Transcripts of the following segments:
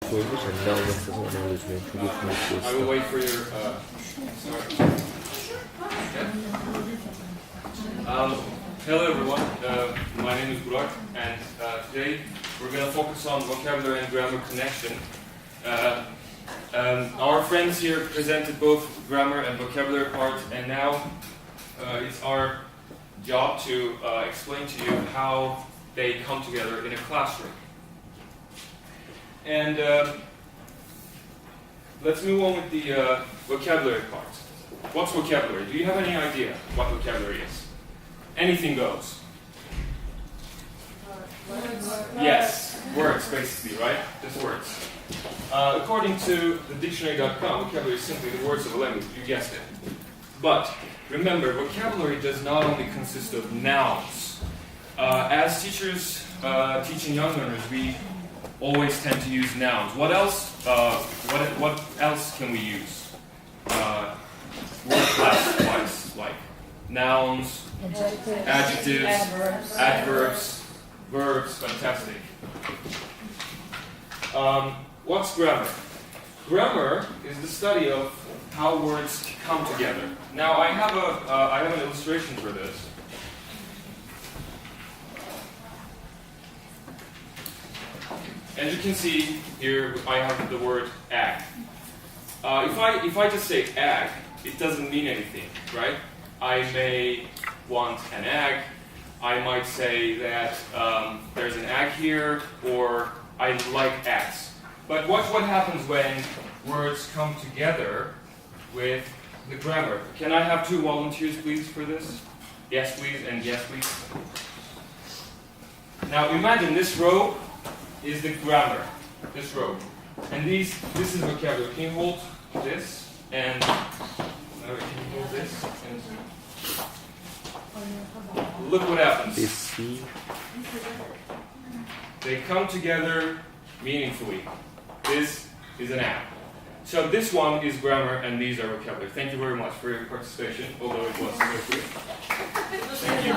소음이 잘 나오고 있어서 오늘 요즘에 되게 고맙고 I will 있어. wait for your start. Hello everyone, my name is Burak, and today we're going to focus on vocabulary and grammar connection. Our friends here presented both grammar and vocabulary part, and now it's our job to explain to you how they come together in a classroom. And let's move on with the vocabulary part. What's vocabulary? Do you have any idea what vocabulary is? Anything goes. Yes, words basically, right? Just words. According to the dictionary.com, vocabulary is simply the words of a language, you guessed it. But remember, vocabulary does not only consist of nouns. As teachers teaching young learners, we always tend to use nouns. What else? What else can we use? Word class-wise, like nouns, adjectives, adverbs, verbs. Fantastic. What's grammar? Grammar is the study of how words come together. Now, I have an illustration for this. As you can see here, I have the word egg. If I just say egg, it doesn't mean anything, right? I may want an egg. I might say that there's an egg here, or I like eggs. But watch what happens when words come together with the grammar. Can I have 2 volunteers, please, for this? Yes, please, and yes, please. Now imagine this row is the grammar, this row. And this is vocabulary. Can you hold this and can you hold this and look what happens. This They come together meaningfully. This is an app. So this one is grammar and these are vocabulary. Thank you very much for your participation, although it was so quick. Thank you.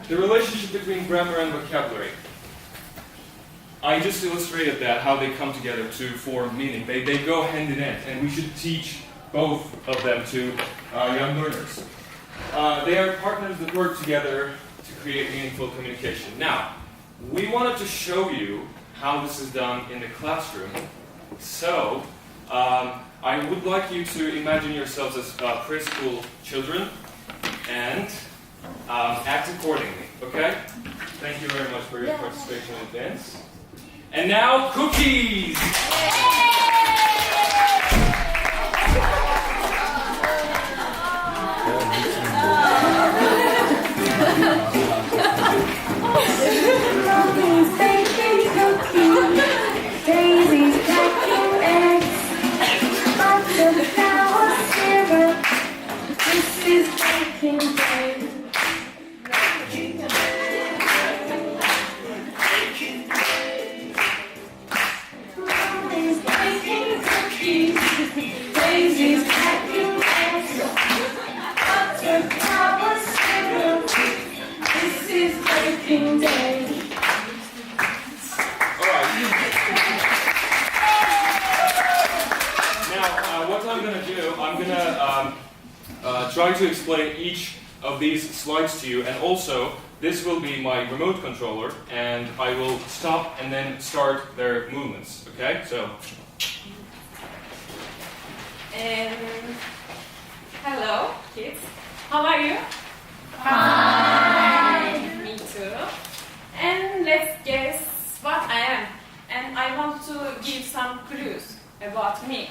The relationship between grammar and vocabulary. I just illustrated that, how they come together to form meaning. They go hand in hand, and we should teach both of them to young learners. They are partners that work together to create meaningful communication. Now, we wanted to show you how this is done in the classroom. So, I would like you to imagine yourselves as preschool children and act accordingly, okay? Thank you very much for your participation in advance. And now, cookies! Mommy's baking cookies, Daisy's cracking eggs, lots of flour syrup, this is baking day. Mommy's baking cookies, Daisy's cracking eggs, lots of flour syrup, this is baking day. What I'm going to do, I'm going to try to explain each of these slides to you, and also this will be my remote controller, and I will stop and then start their movements, okay? So. Hello, kids. How are you? Fine. Me too. And let's guess what I am. And I want to give some clues about me.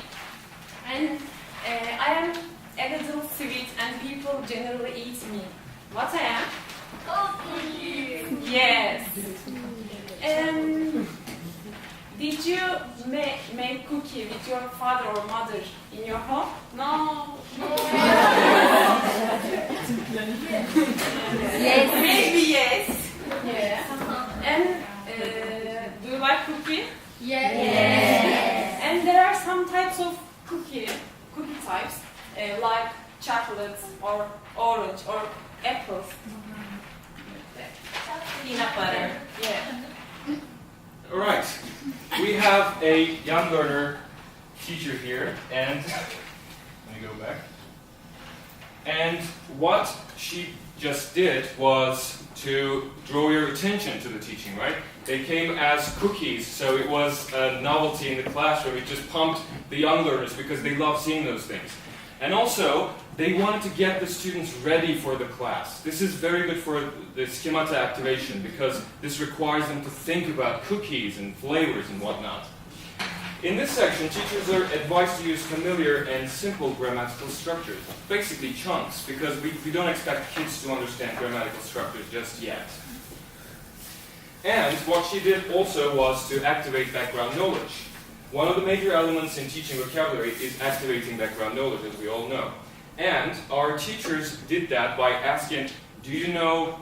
And I am a little sweet and people generally eat me. What I am? Cookies. Yes. Did you make cookie with your father or mother in your home? No. Yes. Maybe yes. Yeah. And do you like cookie? Yes. And there are some types of cookie types, like chocolate or orange or apples. Peanut butter. Yeah. have a young learner teacher here, and let me go back. And what she just did was to draw your attention to the teaching, right? They came as cookies, so it was a novelty in the classroom. It just pumped the young learners because they love seeing those things. And also, they wanted to get the students ready for the class. This is very good for the schemata activation because this requires them to think about cookies and flavors and whatnot. In this section, teachers are advised to use familiar and simple grammatical structures, basically chunks, because we don't expect kids to understand grammatical structures just yet. And what she did also was to activate background knowledge. One of the major elements in teaching vocabulary is activating background knowledge, as we all know. And our teachers did that by asking, do you know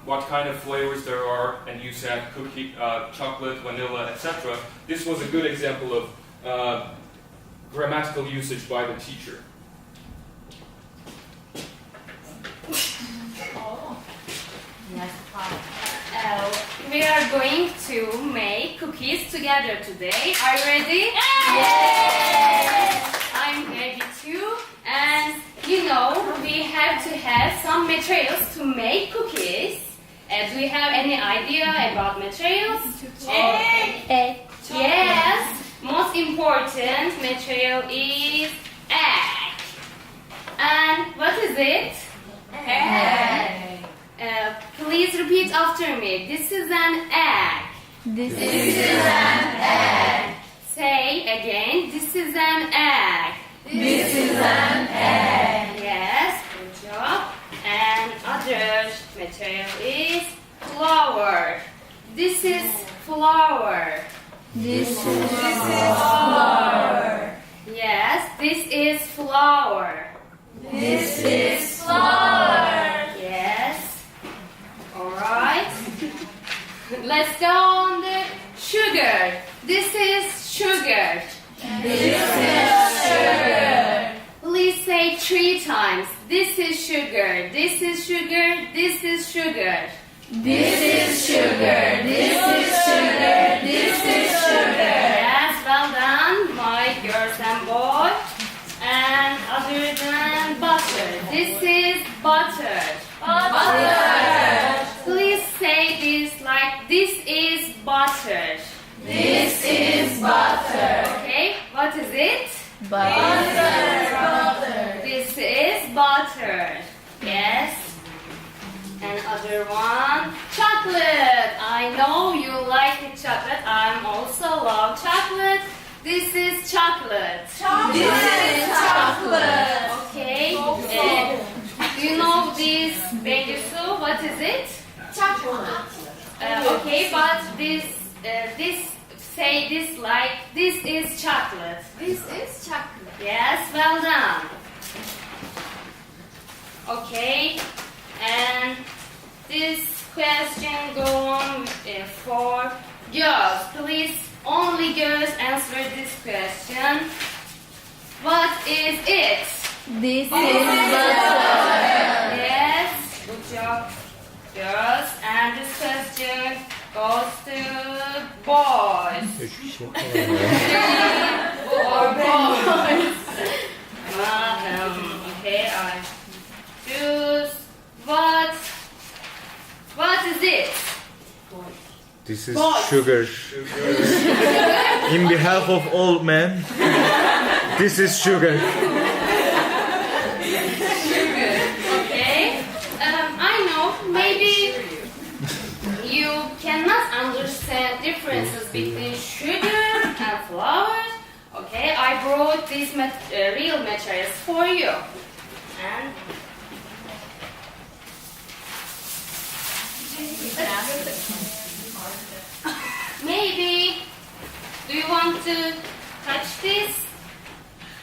what kind of flavors there are? And you said cookie, chocolate, vanilla, etc. This was a good example of grammatical usage by the teacher. We are going to make cookies together today. Are you ready? Yes! I'm ready too. And you know, we have to have some materials to make cookies. Do you have any idea about materials? Egg. Yes. Most important material is egg. And what is it? Egg. Please repeat after me. This is an egg. This is an egg. Say again. This is an egg. This is an egg. Yes, good job. And other material is flour. This is flour. This is flour. Yes, this is flour. This is flour. Yes. All right. Let's go on the sugar. This is sugar. This is sugar. Please say 3 times. This is sugar. This is sugar. This is sugar. This is sugar. This is sugar. This is sugar. Yes, well done, my girls and boys. And other than butter. This is butter. Butter. Please say this like this is butter. This is butter. Okay, what is it? Butter. This is butter. Yes. And other one, chocolate. I know you like chocolate. I also love chocolate. This is chocolate. This is chocolate. Okay. Do you know this Bengisu? What is it? Chocolate. Okay, but this say this like this is chocolate. This is chocolate. Yes, well done. Okay, and this question go on for girls. Please, only girls answer this question. What is it? This is butter. Yes, good job, girls. And this question goes to boys. Hiçbir şey yapamam. Or boys. Okay, I choose what is it? This is Boys. sugar. In behalf of all men, this is sugar. Okay. I know maybe you cannot understand differences between sugar and flour. Okay, I brought these real materials for you. And maybe, do you want to touch this?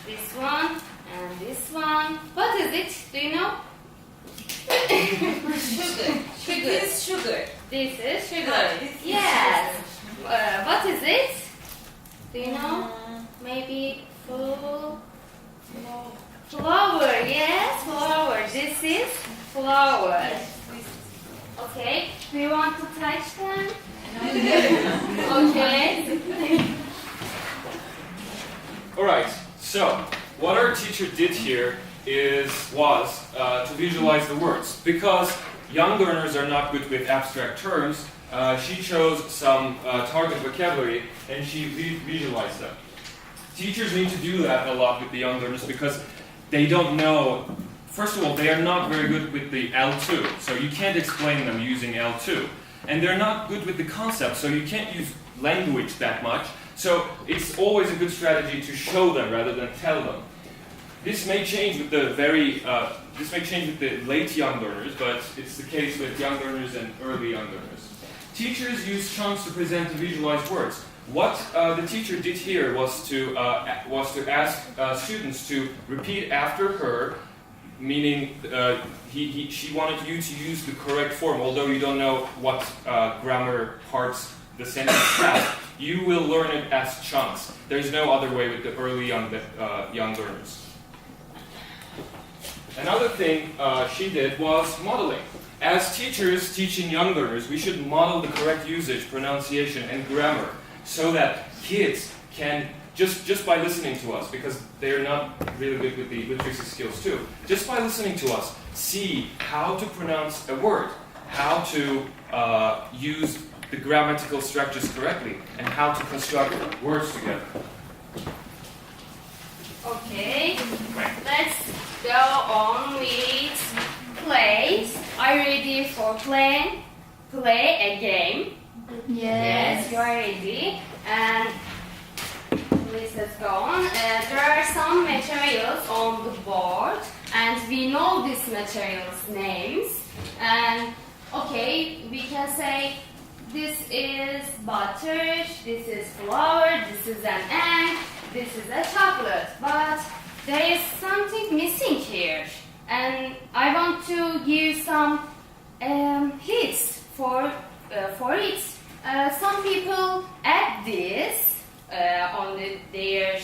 This one and this one. What is it? Do you know? Sugar. This is sugar. This is sugar. This is Yes. What is it? Do you know? Maybe flour. Yes, flour. This is flour. Okay. Do you want to touch them? Okay. right, so what our teacher did here was to visualize the words. Because young learners are not good with abstract terms, she chose some target vocabulary and she visualized them. Teachers need to do that a lot with the young learners because they don't know. First of all, they are not very good with the L2, so you can't explain them using L2. And they're not good with the concept, so you can't use language that much. So it's always a good strategy to show them rather than tell them. This may change with the late young learners, but it's the case with young learners and early young learners. Teachers use chunks to present and visualize words. What the teacher did here was to ask students to repeat after her, meaning she wanted you to use the correct form, although you don't know what grammar parts the sentence has. You will learn it as chunks. There's no other way with the early young learners. Another thing she did was modeling. As teachers teaching young learners, we should model the correct usage, pronunciation, and grammar so that kids can, just by listening to us, because they're not really good with the literacy skills too, just by listening to us, see how to pronounce a word, how to use the grammatical structures correctly, and how to construct words together. Okay, let's go on with plays. Are you ready for play a game? Yes, you are ready. And please let's go on. There are some materials on the board, and we know these materials' names. And okay, we can say this is butter, this is flour, this is an egg, this is a chocolate. But there is something missing here, and I want to give some hints for it. Some people add this on their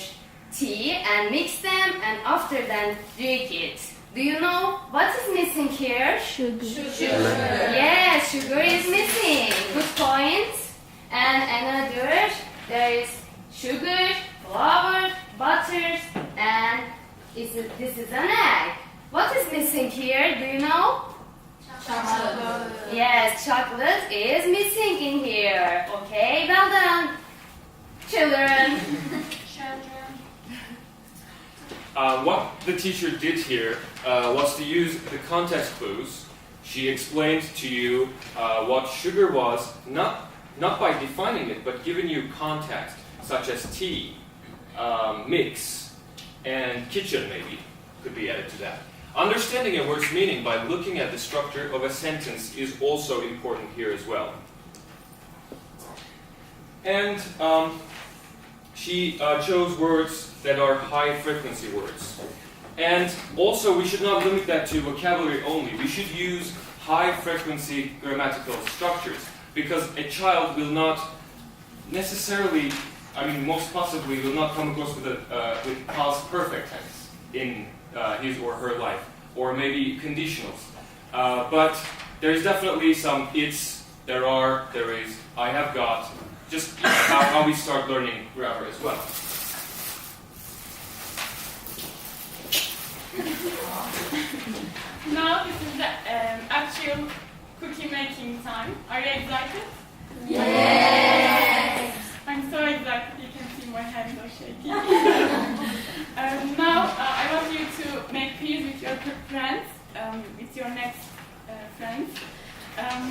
tea and mix them, and after then drink it. Do you know what is missing here? Sugar. Yes, sugar is missing. Good point. And another, there is sugar, flour, butter, and this is an egg. What is missing here? Do you know? Chocolate. Yes, chocolate is missing in here. Okay, well done, children. What the teacher did here was to use the context clues. She explained to you what sugar was, not by defining it, but giving you context, such as tea, mix, and kitchen maybe could be added to that. Understanding a word's meaning by looking at the structure of a sentence is also important here as well. And she chose words that are high-frequency words. And also, we should not limit that to vocabulary only. We should use high-frequency grammatical structures, because a child will not necessarily, most possibly, will not come across with past perfect tense in his or her life, or maybe conditionals. But there's definitely some it's, there is, I have got, just how we start learning grammar as well. Now this is the actual cookie making time. Are you excited? Yes. I'm so excited. You can see my hands are shaking. Now I want you to make peace with your friends, with your next friends.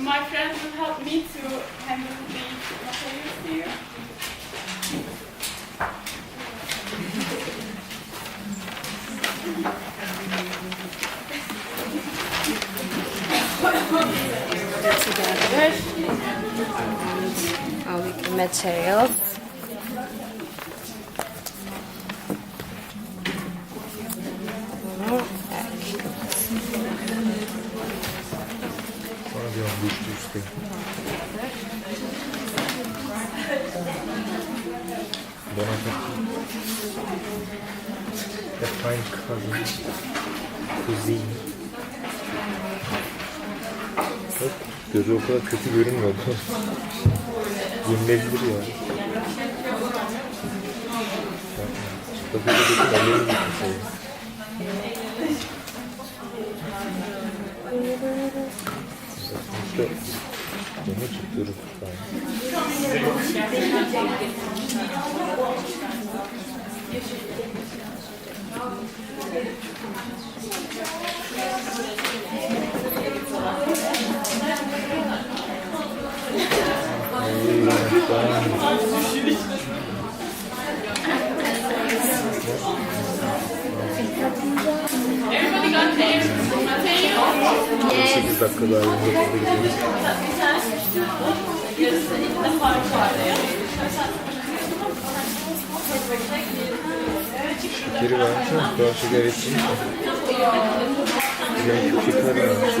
My friends will help me to handle these materials here. Together. All the materials. Sonra bir an düştü üstte. The fine cuisine. Bak, gözü o kadar kötü görünmüyor. Yenilebilir ya. Çıktı. Everybody got their material? 8 dakika daha yolda gidiyoruz. Biri varmış ama karşı gerekli. Yani şeker varmış.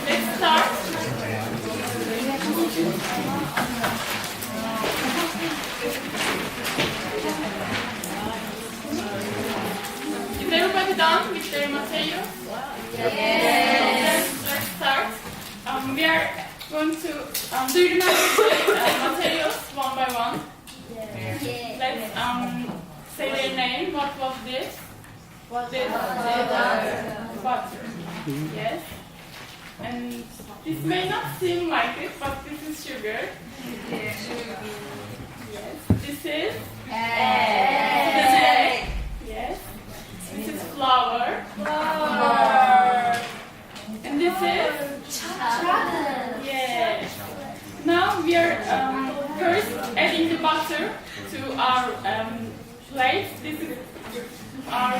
Let's start. Is everybody done with their material? Yes. Let's start. We are going to. Do you remember the materials one by one? Yes. Let's say their name. What was this? This butter. Yes. And this may not seem like it, but this is sugar. Yes. This is egg. Yes. This is flour. And this is chocolate. Yes. Now we are first adding the butter to our plate. This is our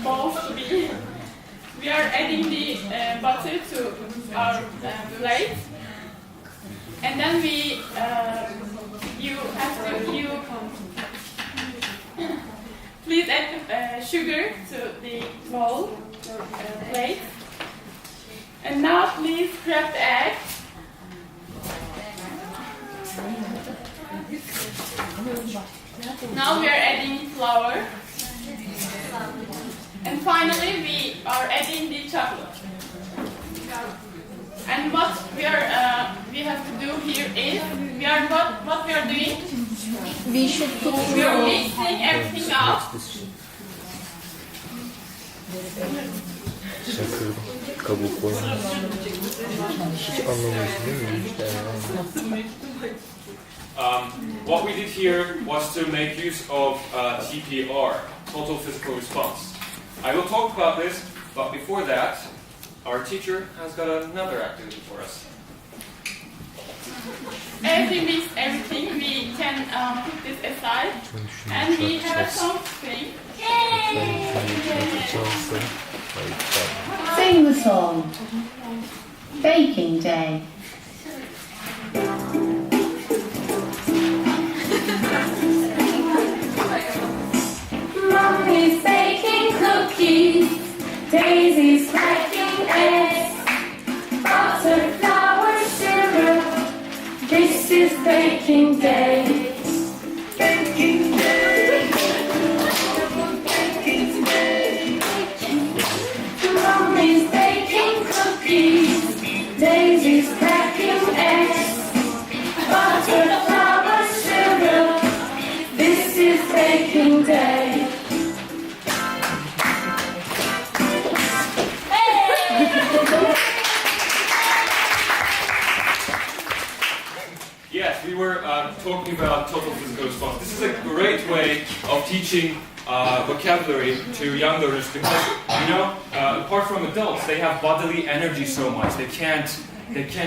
bowl to be. We are adding the butter to our plate, and then you please add sugar to the bowl, your plate, and now please crack the egg. Now we are adding flour. And finally, we are adding the chocolate. And what we have to do here is what we are doing. We should put We are mixing everything up. Şakır kabuk koymuş. Hiç anlamıyorsun değil mi? What we did here was to make use of TPR, total physical response. I will talk about this, but before that, our teacher has got another activity for us. As we mix everything, we can put this aside, and we have a song to sing. Sing the song. Baking Day. Mommy's baking cookies, Daisy's cracking eggs, butter, flour, sugar. This is baking day. Baking day. Baking day. Mommy's baking cookies, Daisy's cracking eggs, butter, flour, sugar. This is baking day. Yes, we were talking about total physical response. This is a great way of teaching vocabulary to young learners because, apart from adults, they have bodily energy so much. They can't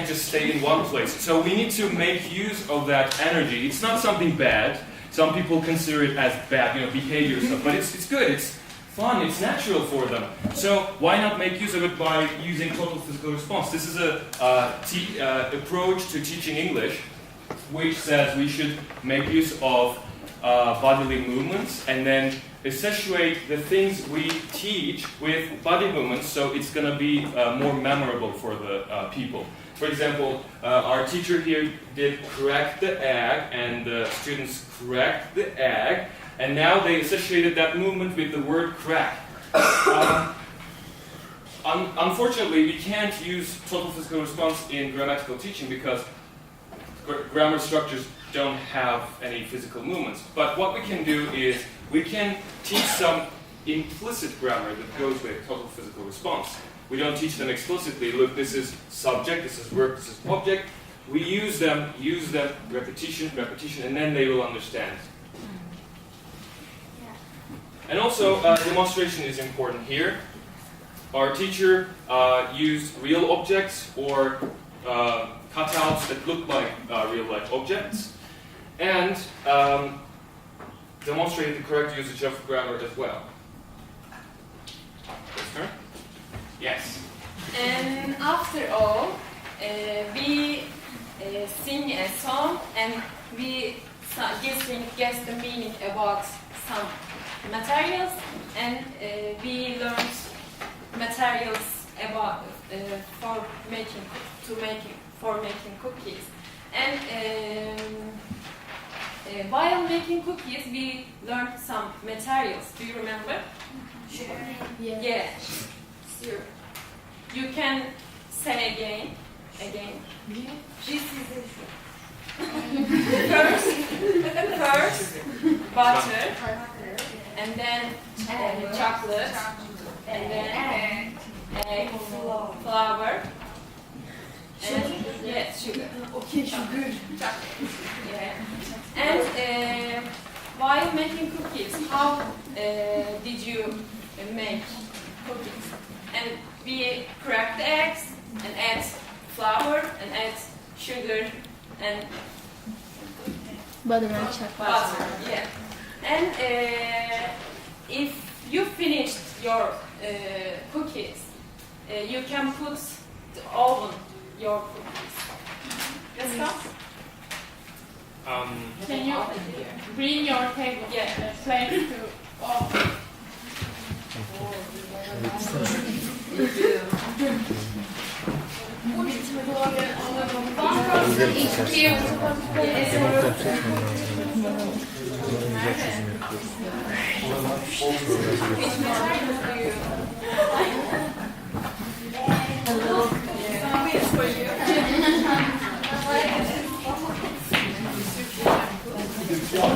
just stay in one place. So we need to make use of that energy. It's not something bad. Some people consider it as bad, behavior stuff, but it's good. It's fun. It's natural for them. So why not make use of it by using total physical response? This is a approach to teaching English, which says we should make use of bodily movements and then accentuate the things we teach with body movements, so it's going to be more memorable for the people. For example, our teacher here did correct the egg, and the students correct the egg, and now they associated that movement with the word crack. Unfortunately, we can't use total physical response in grammatical teaching because grammar structures don't have any physical movements. But what we can do is we can teach some implicit grammar that goes with total physical response. We don't teach them explicitly. Look, this is subject, this is verb, this is object. We use them, repetition, and then they will understand. And also, demonstration is important here. Our teacher used real objects or cutouts that look like real-life objects, and demonstrated the correct usage of grammar as well. Yes. And after all, we sing a song and we guess the meaning about some materials, and we learned materials about for making cookies. And while making cookies, we learned some materials. Do you remember? Yeah. Yeah. Sure. You can say again. This is first butter, and then chocolate, and then egg, flour, and sugar. Okay, sugar. Yeah. And while making cookies, how did you make cookies? And we crack the eggs and add flour and add sugar and Butter and chocolate. butter. Yeah. And if you finished your cookies, you can put the oven your cookies. Let's go. Can you bring your table plate to off? One person each cube.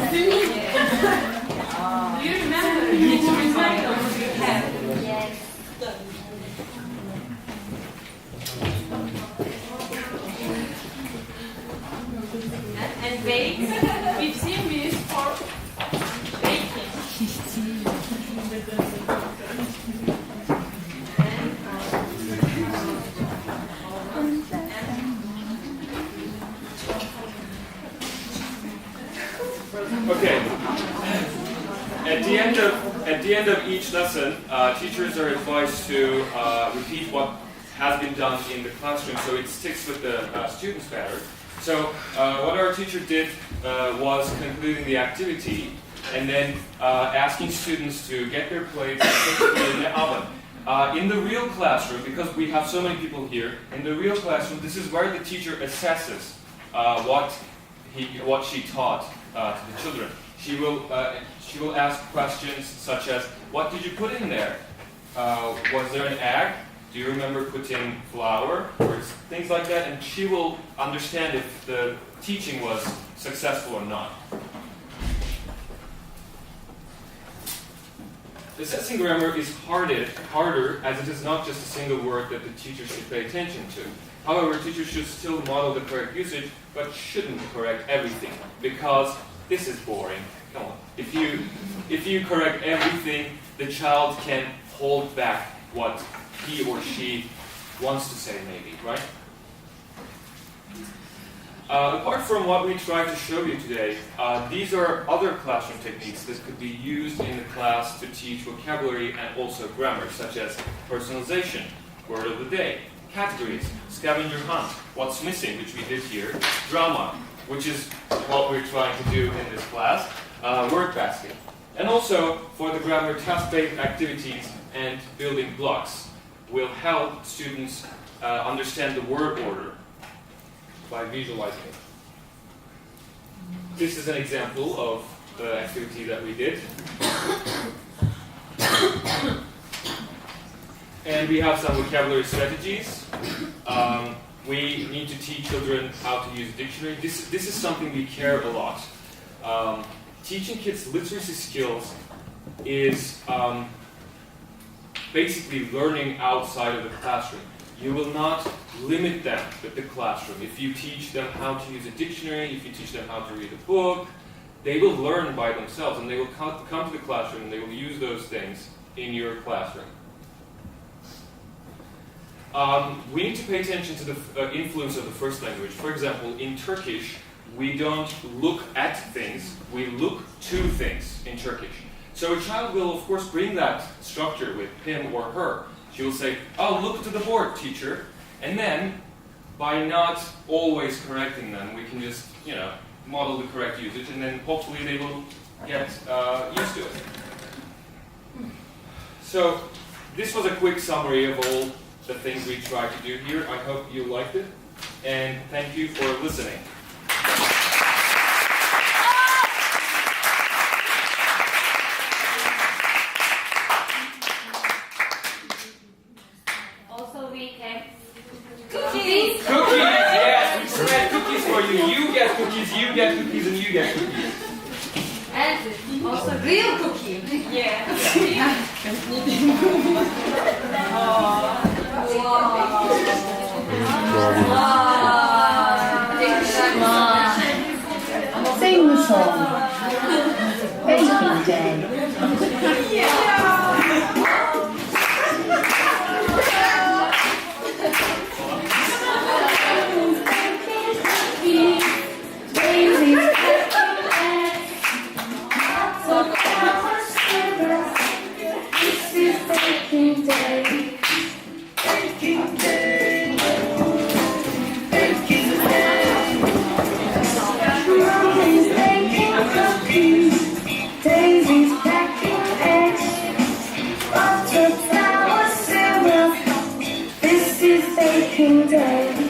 Do you remember which recitals you had? Yes. And bake. 15 minutes for baking. Okay. At the end of each lesson, teachers are advised to repeat what has been done in the classroom so it sticks with the students better. So what our teacher did was concluding the activity and then asking students to get their plates and put them in the oven. In the real classroom, because we have so many people here, in the real classroom, this is where the teacher assesses what she taught to the children. She will ask questions such as, what did you put in there? Was there an egg? Do you remember putting flour? Or things like that, and she will understand if the teaching was successful or not. Assessing grammar is harder as it is not just a single word that the teacher should pay attention to. However, teachers should still model the correct usage, but shouldn't correct everything, because this is boring. Come on. If you correct everything, the child can hold back what he or she wants to say, maybe, right? Apart from what we tried to show you today, these are other classroom techniques that could be used in the class to teach vocabulary and also grammar, such as personalization, word of the day, categories, scavenger hunt, what's missing, which we did here, drama, which is what we're trying to do in this class, word basket, and also for the grammar task-based activities and building blocks will help students understand the word order by visualizing it. This is an example of the activity that we did. And we have some vocabulary strategies. We need to teach children how to use a dictionary. This is something we care a lot. Teaching kids literacy skills is basically learning outside of the classroom. You will not limit them with the classroom. If you teach them how to use a dictionary, if you teach them how to read a book, they will learn by themselves, and they will come to the classroom and they will use those things in your classroom. We need to pay attention to the influence of the first language. For example, in Turkish, we don't look at things, we look to things in Turkish. So a child will, of course, bring that structure with him or her. She will say, "Oh, look to the board, teacher." And then, by not always correcting them, we can just, model the correct usage, and then hopefully they will get used to it. So, this was a quick summary of all the things we tried to do here. I hope you liked it, and thank you for listening. Also, we have Cookies, yes, we spread cookies for you. You get cookies, and you get cookies. and also real cookie. Yeah. Sing the song. Baking Day. Daisies packing eggs, butter, flour, cereal. This is baking day.